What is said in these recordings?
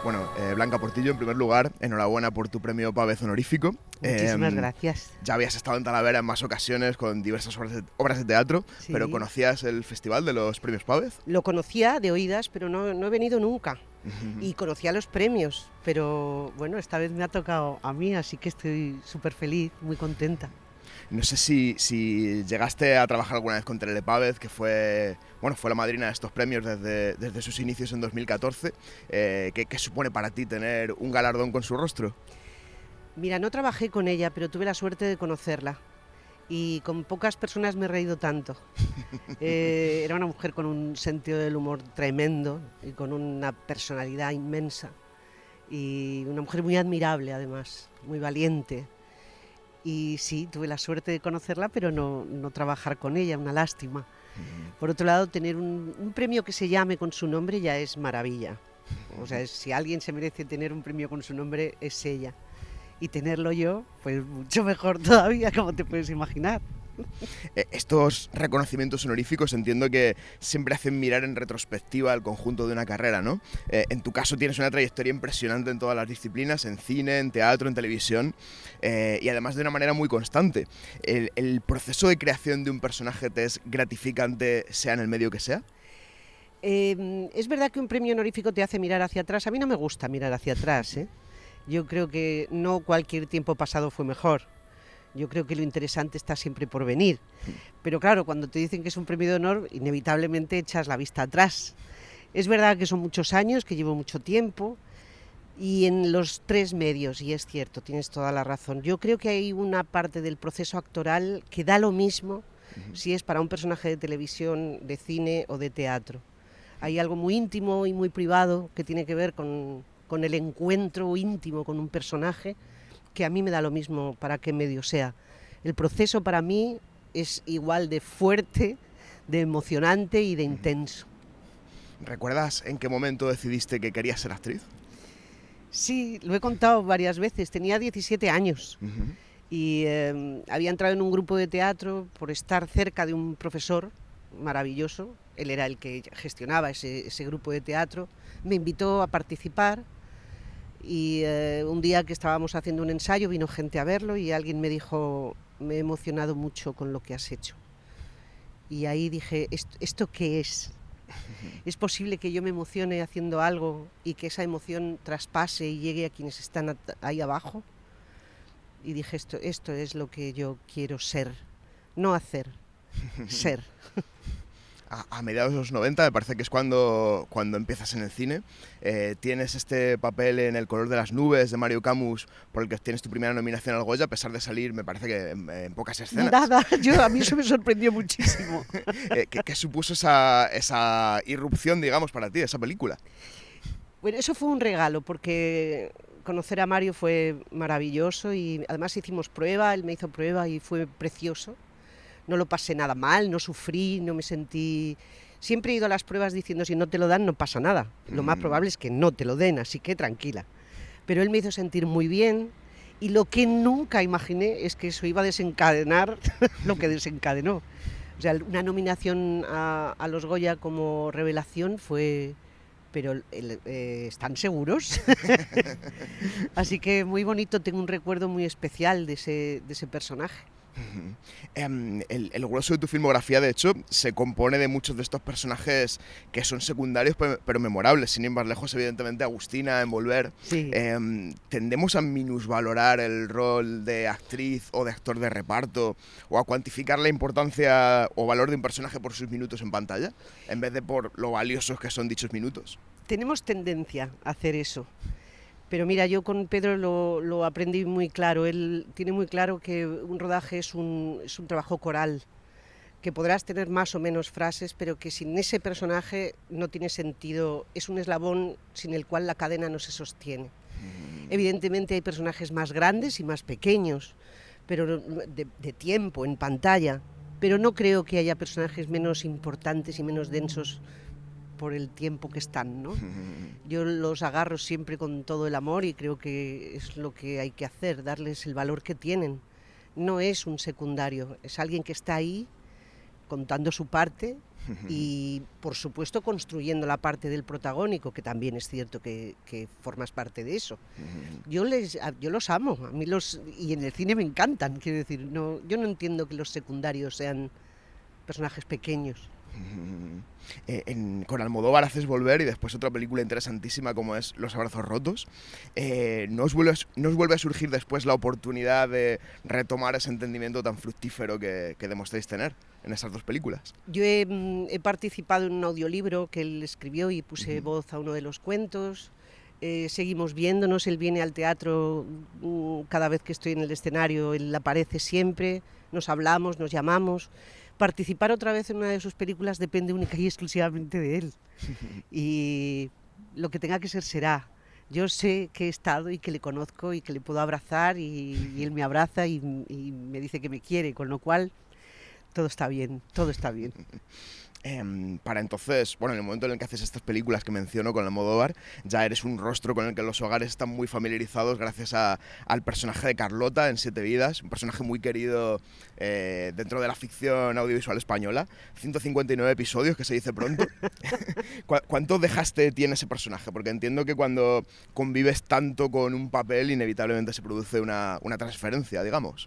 Bueno, Blanca Portillo, en primer lugar, enhorabuena por tu premio Pavez honorífico. Muchísimas gracias. Ya habías estado en Talavera en más ocasiones con diversas obras de teatro, Sí. pero ¿conocías el Festival de los Premios Pavez? Lo conocía de oídas, pero no he venido nunca. Y conocía los premios, pero bueno, esta vez me ha tocado a mí, así que estoy súper feliz, muy contenta. No sé si llegaste a trabajar alguna vez con Terele Pávez, que fue la madrina de estos premios desde sus inicios en 2014. ¿Qué supone para ti tener un galardón con su rostro? Mira, no trabajé con ella, pero tuve la suerte de conocerla. Y con pocas personas me he reído tanto. Era una mujer con un sentido del humor tremendo y con una personalidad inmensa. Y una mujer muy admirable, además, muy valiente. Y sí, tuve la suerte de conocerla, pero no trabajar con ella, una lástima. Por otro lado, tener un premio que se llame con su nombre ya es maravilla. O sea, si alguien se merece tener un premio con su nombre, es ella. Y tenerlo yo, pues mucho mejor todavía, como te puedes imaginar. Estos reconocimientos honoríficos entiendo que siempre hacen mirar en retrospectiva el conjunto de una carrera, ¿no? En tu caso tienes una trayectoria impresionante en todas las disciplinas, en cine, en teatro, en televisión, y además de una manera muy constante. ¿El proceso de creación de un personaje te es gratificante, sea en el medio que sea? Es verdad que un premio honorífico te hace mirar hacia atrás. A mí no me gusta mirar hacia atrás, ¿eh? Yo creo que no cualquier tiempo pasado fue mejor. Yo creo que lo interesante está siempre por venir. Pero claro, cuando te dicen que es un premio de honor, inevitablemente echas la vista atrás. Es verdad que son muchos años, que llevo mucho tiempo, y en los tres medios, y es cierto, tienes toda la razón. Yo creo que hay una parte del proceso actoral que da lo mismo si es para un personaje de televisión, de cine o de teatro. Hay algo muy íntimo y muy privado que tiene que ver con el encuentro íntimo con un personaje, que a mí me da lo mismo para qué medio sea. El proceso para mí es igual de fuerte, de emocionante y de intenso. ¿Recuerdas en qué momento decidiste que querías ser actriz? Sí, lo he contado varias veces. Tenía 17 años y había entrado en un grupo de teatro por estar cerca de un profesor maravilloso. Él era el que gestionaba ese grupo de teatro. Me invitó a participar. Y un día que estábamos haciendo un ensayo vino gente a verlo y alguien me dijo: me he emocionado mucho con lo que has hecho. Y ahí dije: ¿esto qué es? ¿Es posible que yo me emocione haciendo algo y que esa emoción traspase y llegue a quienes están ahí abajo? Y dije: esto es lo que yo quiero ser, no hacer, ser. A mediados de los 90, me parece que es cuando empiezas en el cine. Tienes este papel en El color de las nubes, de Mario Camus, por el que tienes tu primera nominación al Goya, a pesar de salir, me parece que en pocas escenas. Nada, a mí eso me sorprendió muchísimo. ¿Qué supuso esa irrupción, digamos, para ti, esa película? Bueno, eso fue un regalo, porque conocer a Mario fue maravilloso y además hicimos prueba, él me hizo prueba y fue precioso. No lo pasé nada mal, no sufrí, no me sentí... Siempre he ido a las pruebas diciendo: si no te lo dan no pasa nada. Lo más probable es que no te lo den, así que tranquila. Pero él me hizo sentir muy bien y lo que nunca imaginé es que eso iba a desencadenar lo que desencadenó. O sea, una nominación a los Goya como revelación fue... pero ¿están seguros? Así que muy bonito, tengo un recuerdo muy especial de ese personaje. El grueso de tu filmografía, de hecho, se compone de muchos de estos personajes que son secundarios pero memorables, sin ir más lejos, evidentemente, Agustina, en Volver. Sí. ¿Tendemos a minusvalorar el rol de actriz o de actor de reparto, o a cuantificar la importancia o valor de un personaje por sus minutos en pantalla, en vez de por lo valiosos que son dichos minutos? Tenemos tendencia a hacer eso. Pero mira, yo con Pedro lo aprendí muy claro. Él tiene muy claro que un rodaje es un trabajo coral, que podrás tener más o menos frases, pero que sin ese personaje no tiene sentido. Es un eslabón sin el cual la cadena no se sostiene. Evidentemente hay personajes más grandes y más pequeños, pero de tiempo, en pantalla. Pero no creo que haya personajes menos importantes y menos densos por el tiempo que están, ¿no? Yo los agarro siempre con todo el amor y creo que es lo que hay que hacer, darles el valor que tienen. No es un secundario, es alguien que está ahí contando su parte Y, por supuesto, construyendo la parte del protagónico, que también es cierto que formas parte de eso. Yo los amo, y en el cine me encantan, quiero decir, yo no entiendo que los secundarios sean personajes pequeños. Con Almodóvar haces Volver y después otra película interesantísima como es Los abrazos rotos. ¿No os vuelve a surgir después la oportunidad de retomar ese entendimiento tan fructífero que demostráis tener en esas dos películas? Yo he participado en un audiolibro que él escribió y puse voz a uno de los cuentos. Seguimos viéndonos, él viene al teatro cada vez que estoy en el escenario, él aparece siempre, nos hablamos, nos llamamos. Participar otra vez en una de sus películas depende única y exclusivamente de él. Y lo que tenga que ser será. Yo sé que he estado y que le conozco y que le puedo abrazar y él me abraza y me dice que me quiere, con lo cual todo está bien, todo está bien. Para entonces, bueno, en el momento en el que haces estas películas que menciono con Almodóvar, ya eres un rostro con el que los hogares están muy familiarizados gracias al personaje de Carlota en Siete Vidas, un personaje muy querido dentro de la ficción audiovisual española. 159 episodios, que se dice pronto. ¿Cuánto dejaste de ti en ese personaje? Porque entiendo que cuando convives tanto con un papel, inevitablemente se produce una transferencia, digamos.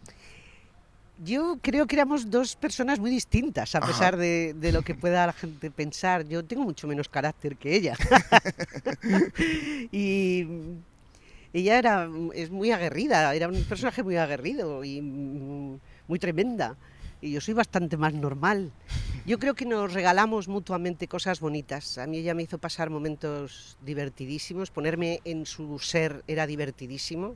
Yo creo que éramos dos personas muy distintas, a pesar de lo que pueda la gente pensar. Yo tengo mucho menos carácter que ella. Y ella es muy aguerrida, era un personaje muy aguerrido y muy tremenda. Y yo soy bastante más normal. Yo creo que nos regalamos mutuamente cosas bonitas. A mí ella me hizo pasar momentos divertidísimos, ponerme en su ser era divertidísimo.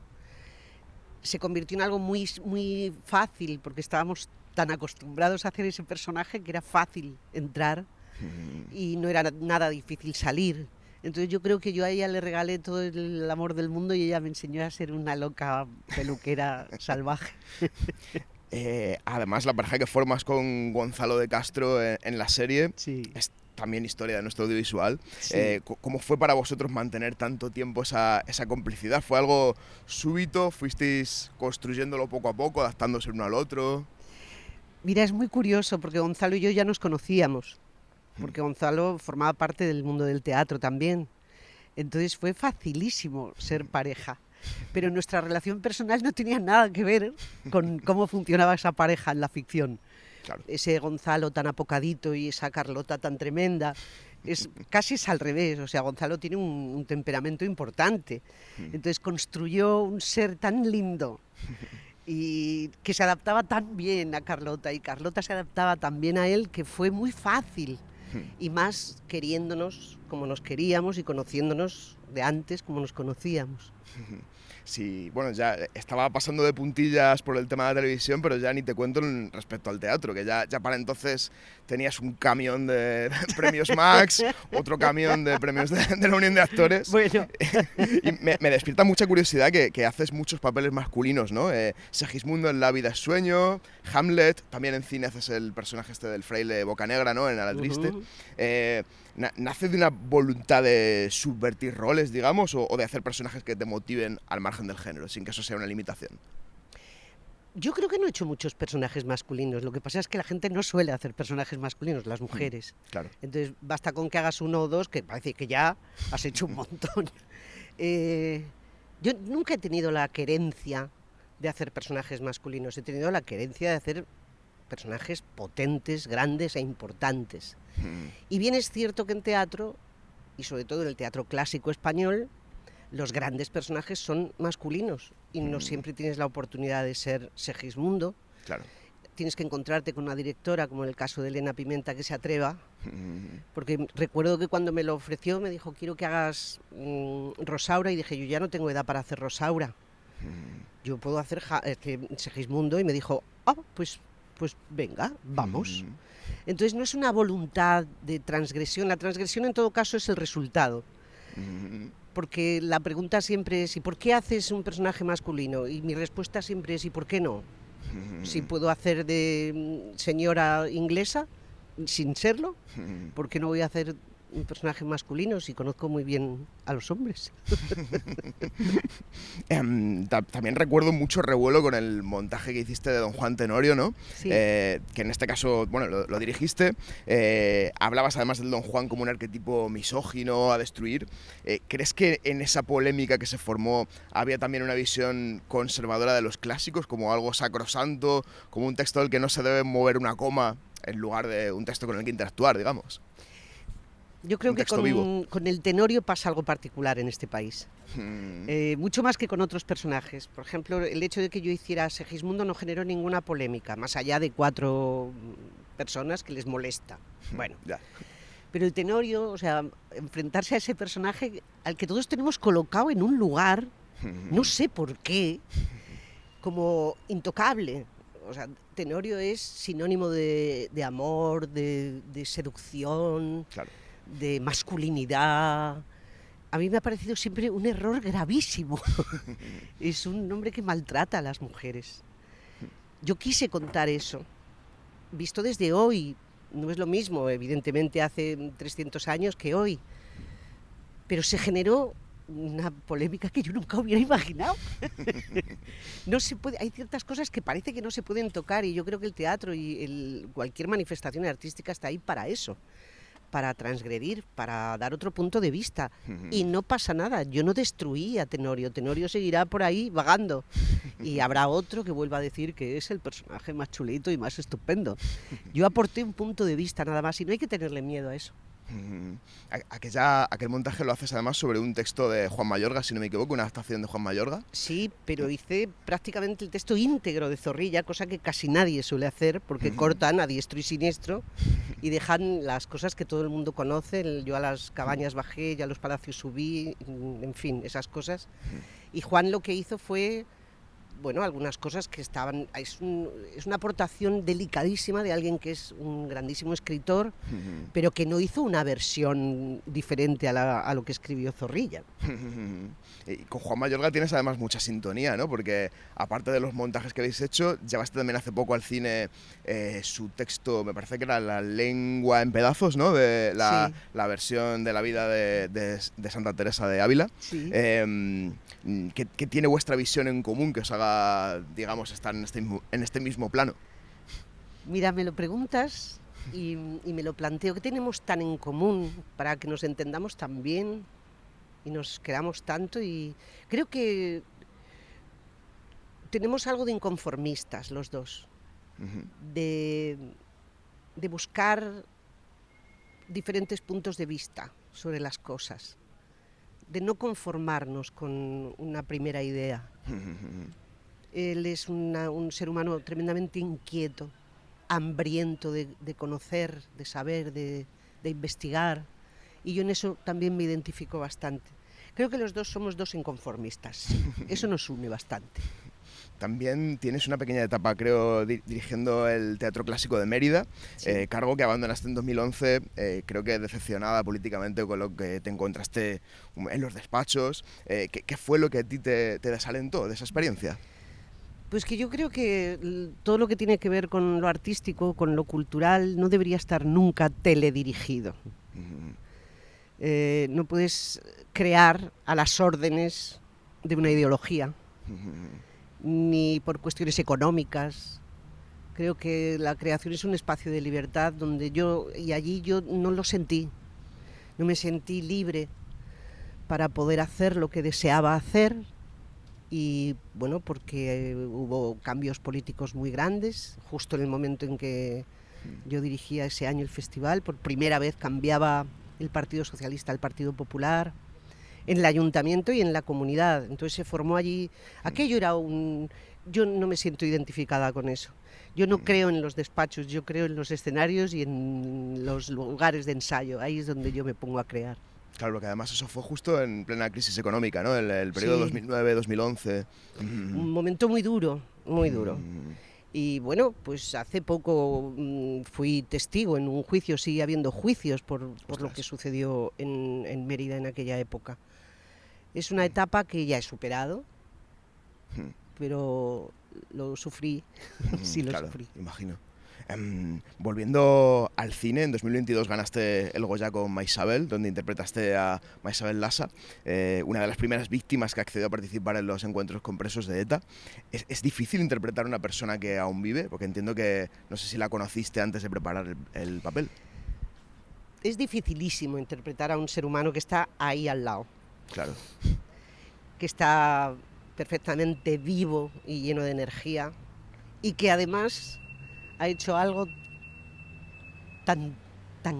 Se convirtió en algo muy, muy fácil, porque estábamos tan acostumbrados a hacer ese personaje que era fácil entrar y no era nada difícil salir. Entonces yo creo que yo a ella le regalé todo el amor del mundo y ella me enseñó a ser una loca peluquera salvaje. Además, la pareja que formas con Gonzalo de Castro en la serie es también historia de nuestro audiovisual. Sí. ¿Cómo fue para vosotros mantener tanto tiempo esa complicidad? ¿Fue algo súbito? ¿Fuisteis construyéndolo poco a poco, adaptándose uno al otro? Mira, es muy curioso porque Gonzalo y yo ya nos conocíamos, porque Gonzalo formaba parte del mundo del teatro también. Entonces fue facilísimo ser pareja. Pero nuestra relación personal no tenía nada que ver con cómo funcionaba esa pareja en la ficción. Claro. Ese Gonzalo tan apocadito y esa Carlota tan tremenda, casi es al revés. O sea, Gonzalo tiene un temperamento importante. Entonces construyó un ser tan lindo y que se adaptaba tan bien a Carlota y Carlota se adaptaba tan bien a él que fue muy fácil. Y más queriéndonos como nos queríamos y conociéndonos de antes como nos conocíamos. Sí, bueno, ya estaba pasando de puntillas por el tema de la televisión, pero ya ni te cuento respecto al teatro, que ya para entonces tenías un camión de premios Max, otro camión de premios de la Unión de Actores. Bueno. Y me despierta mucha curiosidad que haces muchos papeles masculinos, ¿no? Segismundo en La vida es sueño, Hamlet, también en cine haces el personaje este del fraile Bocanegra, ¿no? En A la triste. ¿Nace de una voluntad de subvertir roles, digamos, o de hacer personajes que te motiven al margen del género, sin que eso sea una limitación? Yo creo que no he hecho muchos personajes masculinos. Lo que pasa es que la gente no suele hacer personajes masculinos, las mujeres. Claro. Entonces basta con que hagas uno o dos, que parece que ya has hecho un montón. Yo nunca he tenido la querencia de hacer personajes masculinos. He tenido la querencia de hacer personajes potentes, grandes e importantes. Y bien es cierto que en teatro, y sobre todo en el teatro clásico español, los grandes personajes son masculinos y no siempre tienes la oportunidad de ser Segismundo. Claro. Tienes que encontrarte con una directora, como en el caso de Elena Pimenta, que se atreva, porque recuerdo que cuando me lo ofreció me dijo, quiero que hagas Rosaura, y dije, yo ya no tengo edad para hacer Rosaura, yo puedo hacer Segismundo, y me dijo, pues venga, vamos. Entonces no es una voluntad de transgresión, la transgresión en todo caso es el resultado. Porque la pregunta siempre es, ¿y por qué haces un personaje masculino? Y mi respuesta siempre es, ¿y por qué no? Si puedo hacer de señora inglesa sin serlo, ¿por qué no voy a hacer un personaje masculino si conozco muy bien a los hombres? También recuerdo mucho revuelo con el montaje que hiciste de Don Juan Tenorio, ¿no? Sí. Que en este caso, bueno, lo dirigiste. Hablabas además del Don Juan como un arquetipo misógino a destruir. ¿Crees que en esa polémica que se formó había también una visión conservadora de los clásicos, como algo sacrosanto, como un texto del que no se debe mover una coma en lugar de un texto con el que interactuar, digamos? Yo creo Un que texto vivo. con el Tenorio pasa algo particular en este país. Mucho más que con otros personajes. Por ejemplo, el hecho de que yo hiciera Segismundo no generó ninguna polémica, más allá de 4 personas que les molesta. Bueno, Ya. pero el Tenorio, o sea, enfrentarse a ese personaje al que todos tenemos colocado en un lugar, no sé por qué, como intocable. O sea, Tenorio es sinónimo de amor, de seducción, Claro. de masculinidad. A mí me ha parecido siempre un error gravísimo. Es un hombre que maltrata a las mujeres. Yo quise contar eso, visto desde hoy. No es lo mismo, evidentemente, hace 300 años que hoy. Pero se generó una polémica que yo nunca hubiera imaginado. No se puede, hay ciertas cosas que parece que no se pueden tocar, y yo creo que el teatro y cualquier manifestación artística está ahí para eso, para transgredir, para dar otro punto de vista. Y no pasa nada, yo no destruí a Tenorio. Tenorio seguirá por ahí vagando y habrá otro que vuelva a decir que es el personaje más chulito y más estupendo. Yo aporté un punto de vista nada más, y no hay que tenerle miedo a eso. Aquel montaje lo haces además sobre un texto de Juan Mayorga, si no me equivoco, una adaptación de Juan Mayorga. Sí, pero hice prácticamente el texto íntegro de Zorrilla, cosa que casi nadie suele hacer, porque cortan a diestro y siniestro y dejan las cosas que todo el mundo conoce. Yo a las cabañas bajé, ya a los palacios subí, en fin, esas cosas. Y Juan lo que hizo fue, bueno, algunas cosas que estaban... Es una aportación delicadísima de alguien que es un grandísimo escritor, pero que no hizo una versión diferente a lo que escribió Zorrilla. Y con Juan Mayorga tienes además mucha sintonía, ¿no? Porque aparte de los montajes que habéis hecho, llevaste también hace poco al cine su texto, me parece que era La lengua en pedazos, ¿no? De Sí. la versión de la vida de Santa Teresa de Ávila. Sí. ¿Qué tiene vuestra visión en común que os haga, digamos, estar en este mismo plano? Mira, me lo preguntas y me lo planteo. ¿Qué tenemos tan en común para que nos entendamos tan bien y nos queramos tanto? Y creo que tenemos algo de inconformistas los dos, de buscar diferentes puntos de vista sobre las cosas, de no conformarnos con una primera idea. Él es un ser humano tremendamente inquieto, hambriento de conocer, de saber, de investigar, y yo en eso también me identifico bastante. Creo que los dos somos dos inconformistas, eso nos une bastante. También tienes una pequeña etapa, creo, dirigiendo el Teatro Clásico de Mérida, sí. Cargo que abandonaste en 2011, creo que decepcionada políticamente con lo que te encontraste en los despachos. ¿Qué fue lo que a ti te desalentó de esa experiencia? Pues que yo creo que todo lo que tiene que ver con lo artístico, con lo cultural, no debería estar nunca teledirigido. No puedes crear a las órdenes de una ideología, ni por cuestiones económicas. Creo que la creación es un espacio de libertad donde allí yo no lo sentí, no me sentí libre para poder hacer lo que deseaba hacer. Y bueno, porque hubo cambios políticos muy grandes, justo en el momento en que yo dirigía ese año el festival, por primera vez cambiaba el Partido Socialista al Partido Popular, en el ayuntamiento y en la comunidad. Entonces se formó allí, aquello era yo no me siento identificada con eso. Yo no creo en los despachos, yo creo en los escenarios y en los lugares de ensayo, ahí es donde yo me pongo a crear. Claro, porque además eso fue justo en plena crisis económica, ¿no? El periodo sí. 2009-2011. Un momento muy duro, muy duro. Y bueno, pues hace poco fui testigo en un juicio, sigue habiendo juicios por lo que sucedió en Mérida en aquella época. Es una etapa que ya he superado, pero lo sufrí, sí lo claro, sufrí. Imagino. Volviendo al cine, en 2022 ganaste el Goya con Maisabel, donde interpretaste a Maisabel Lassa, una de las primeras víctimas que accedió a participar en los encuentros con presos de ETA. ¿Es difícil interpretar a una persona que aún vive? Porque entiendo que, no sé si la conociste antes de preparar el papel. Es dificilísimo interpretar a un ser humano que está ahí al lado. Claro. Que está perfectamente vivo y lleno de energía y que además ha hecho algo tan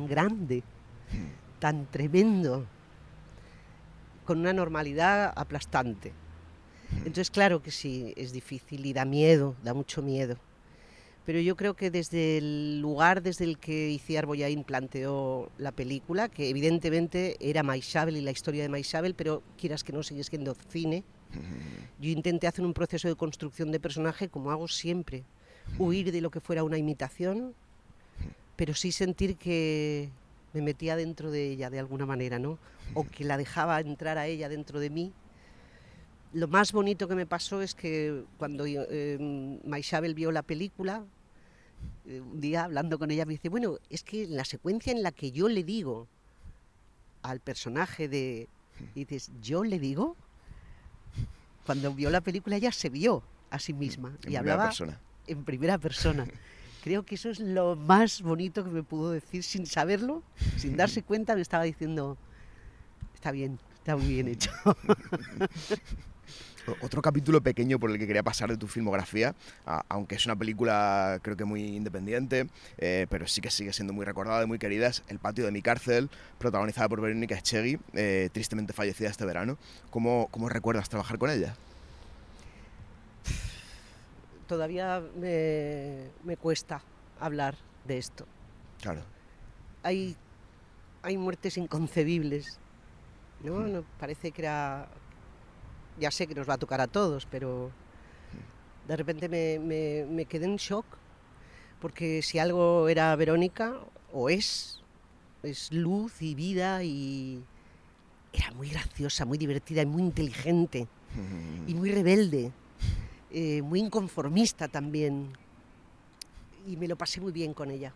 grande, tan tremendo, con una normalidad aplastante. Entonces, claro que sí, es difícil y da miedo, da mucho miedo. Pero yo creo que desde el lugar desde el que Itziar Bollaín planteó la película, que evidentemente era Maisabel y la historia de Maisabel, pero quieras que no, sigue siendo cine, yo intenté hacer un proceso de construcción de personaje como hago siempre, huir de lo que fuera una imitación, pero sí sentir que me metía dentro de ella de alguna manera, ¿no? O que la dejaba entrar a ella dentro de mí. Lo más bonito que me pasó es que cuando Maisabel vio la película, un día hablando con ella me dice, bueno, es que la secuencia en la que yo le digo al personaje de... Y dices, ¿yo le digo? Cuando vio la película ella se vio a sí misma y hablaba en primera persona. Creo que eso es lo más bonito que me pudo decir sin saberlo, sin darse cuenta, me estaba diciendo, está bien, está muy bien hecho. Otro capítulo pequeño por el que quería pasar de tu filmografía, aunque es una película creo que muy independiente, pero sí que sigue siendo muy recordada y muy querida, es El patio de mi cárcel, protagonizada por Verónica Echegui, tristemente fallecida este verano. ¿Cómo recuerdas trabajar con ella? Todavía me cuesta hablar de esto. Claro. Hay muertes inconcebibles, ¿no? No parece que era... Ya sé que nos va a tocar a todos, pero de repente me quedé en shock, porque si algo era Verónica, o es luz y vida, y era muy graciosa, muy divertida y muy inteligente, y muy rebelde, muy inconformista también, y me lo pasé muy bien con ella.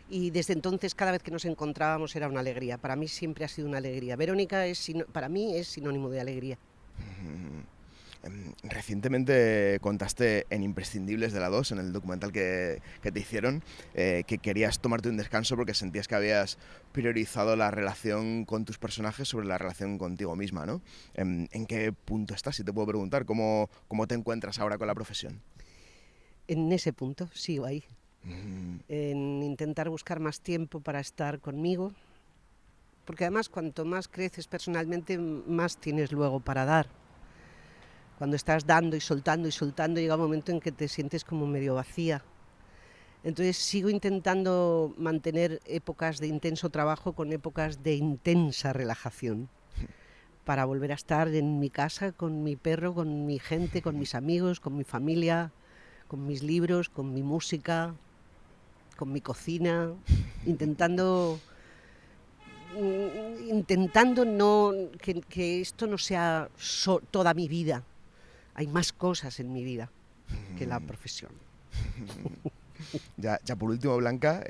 Y desde entonces, cada vez que nos encontrábamos era una alegría. Para mí siempre ha sido una alegría. Verónica para mí es sinónimo de alegría. Recientemente contaste en Imprescindibles de la 2, en el documental que te hicieron, que querías tomarte un descanso porque sentías que habías priorizado la relación con tus personajes sobre la relación contigo misma, ¿no? ¿En qué punto estás? Si te puedo preguntar, ¿cómo te encuentras ahora con la profesión? En ese punto sigo ahí. En intentar buscar más tiempo para estar conmigo, porque además cuanto más creces personalmente, más tienes luego para dar. Cuando estás dando y soltando, llega un momento en que te sientes como medio vacía. Entonces sigo intentando mantener épocas de intenso trabajo con épocas de intensa relajación, para volver a estar en mi casa con mi perro, con mi gente, con mis amigos, con mi familia, con mis libros, con mi música, con mi cocina, intentando no que esto no sea toda mi vida. Hay más cosas en mi vida que la profesión. Ya por último, Blanca,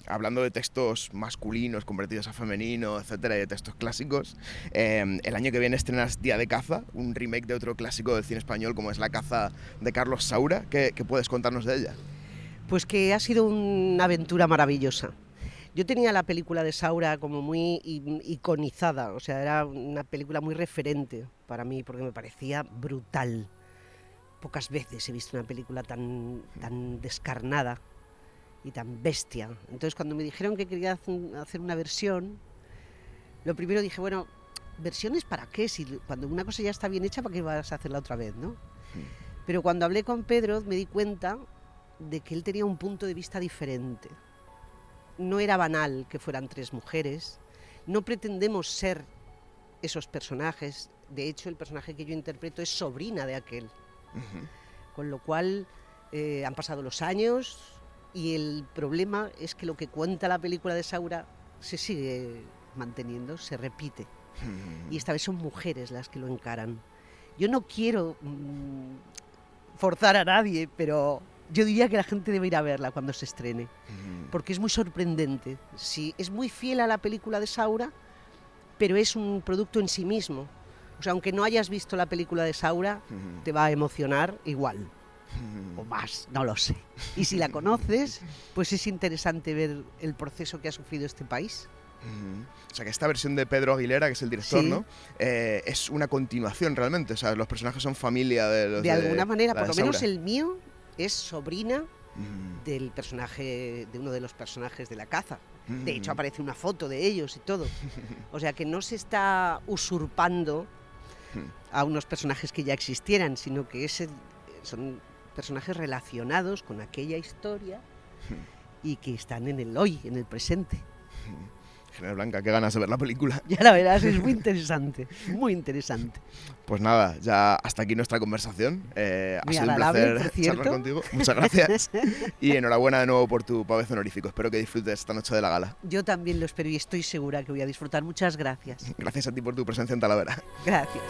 hablando de textos masculinos convertidos a femenino, etcétera, y de textos clásicos, el año que viene estrenas Día de caza, un remake de otro clásico del cine español como es La caza de Carlos Saura. ¿Qué puedes contarnos de ella? Pues que ha sido una aventura maravillosa. Yo tenía la película de Saura como muy iconizada, o sea, era una película muy referente para mí porque me parecía brutal. Pocas veces he visto una película tan descarnada y tan bestia. Entonces, cuando me dijeron que quería hacer una versión, lo primero dije, bueno, ¿versiones para qué? Si cuando una cosa ya está bien hecha, ¿para qué vas a hacerla otra vez, no? Pero cuando hablé con Pedro me di cuenta de que él tenía un punto de vista diferente. No era banal que fueran tres mujeres, no pretendemos ser esos personajes. De hecho, el personaje que yo interpreto es sobrina de aquel. Con lo cual han pasado los años y el problema es que lo que cuenta la película de Saura se sigue manteniendo, se repite. Y esta vez son mujeres las que lo encaran. Yo no quiero forzar a nadie, pero Yo diría que la gente debe ir a verla cuando se estrene, Ujú. porque es muy sorprendente. Sí, es muy fiel a la película de Saura, pero es un producto en sí mismo. O sea, aunque no hayas visto la película de Saura, Ujú. te va a emocionar igual, o Ujú. más, no lo sé. Y si la conoces, pues es interesante ver el proceso que ha sufrido este país. Ujú. O sea, que esta versión de Pedro Aguilera, que es el director, Sí. ¿no? Es una continuación realmente. O sea, los personajes son familia de los De alguna manera, la por de lo menos Saura. el mío es sobrina Ujú. del personaje, de uno de los personajes de La Caza. De hecho, Ujú. aparece una foto de ellos y todo. O sea, que no se está usurpando a unos personajes que ya existieran, sino que son personajes relacionados con aquella historia y que están en el hoy, en el presente. General Blanca, qué ganas de ver la película. Ya la verás, es muy interesante, muy interesante. Pues nada, ya hasta aquí nuestra conversación. Ha Muy sido un agradable, placer por charlar cierto. contigo. Muchas gracias. Y enhorabuena de nuevo por tu pavés honorífico. Espero que disfrutes esta noche de la gala. Yo también lo espero y estoy segura que voy a disfrutar. Muchas gracias. Gracias a ti por tu presencia en Talavera. Gracias.